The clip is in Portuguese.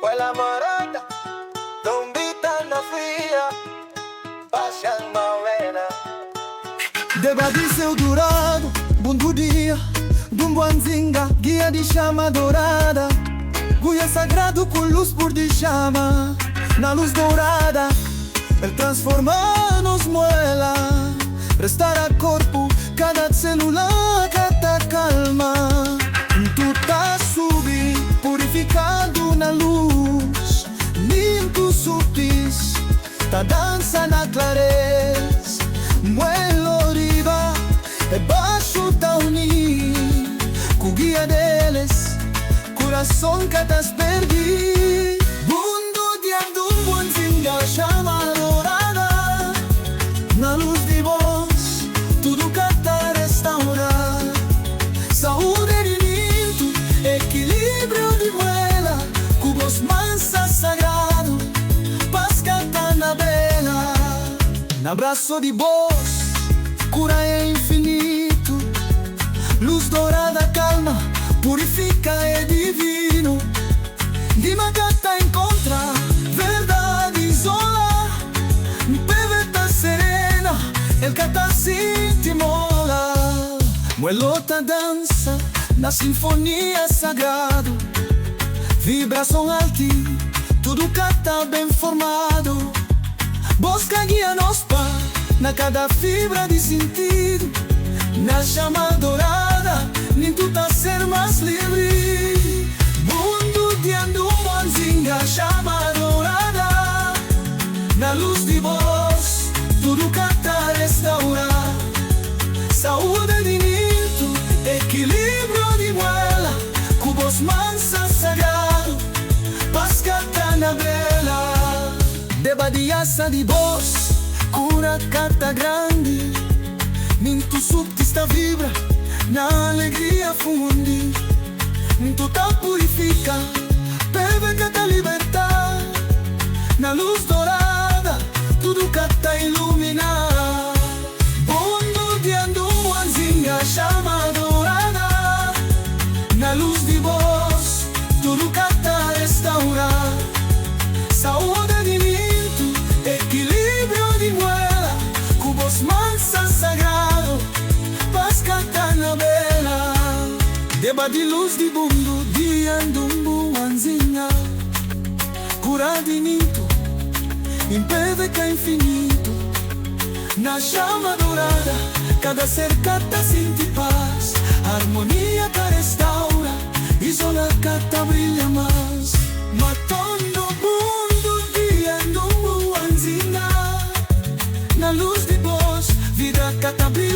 Quella morata, non vita na fria, paixão morena. Deba de seu dourado, bom do dia, dum buanzinga, guia de chama dourada. Guia sagrado com luz por de chama, na luz dourada, ele transforma-nos moela. Restar a corpo, cada célula, cada calma. Tu tá subi, purificado na luz, limpo sutis, tá dança na clareza. Muelo riba, e baixo tá unir, com guia deles, coração que tas perdi. Mundo de andum, buanzinga, chama dourada, na luz de voz, tudo que tá restaurar. Saúde de ninto, equilíbrio de muela, cubos mansa sagrado, paz que tá na bela. No abraço de voz, cura é infinito, luz dourada calma, purifica é divino. Dima cata encontra, verdade isola, mi peveta serena, el cata sinti mola. Muelota dança, na sinfonia sagrado, vibração alti, tudo cata bem formado. Busca guia-nos pá, na cada fibra de sentido, na chama dourada, nem tu tá ser mais livre. Mundo de andum, buanzinga, chama dourada, na luz de voz, tudo que tá restaurar. Saúde de ninto, equilíbrio de muela, cubos mansa sagrado, paz que tá na bela. Deba de asa de voz, cura carta grande, ninto subtista vibra, na alegria fundi. Ninto tá purifica, bebe que tá libertar, na luz dourada, tudo que tá iluminar. Mundo de andum, buanzinga, chama dourada, na luz de voz, tudo que tá restaurar. Saúde de ninto, equilíbrio de muela, cubos mansa sagrado, paz que tá na bela. Deba de luz de mundo, de andum, buanzinga, cura de ninto, impede que é infinito. Na chama dourada, cada ser cata sente paz, harmonia que restaura, isola cata brilha mais. Matando mundo de andum, buanzinga, na luz de voz, vida cata brilha.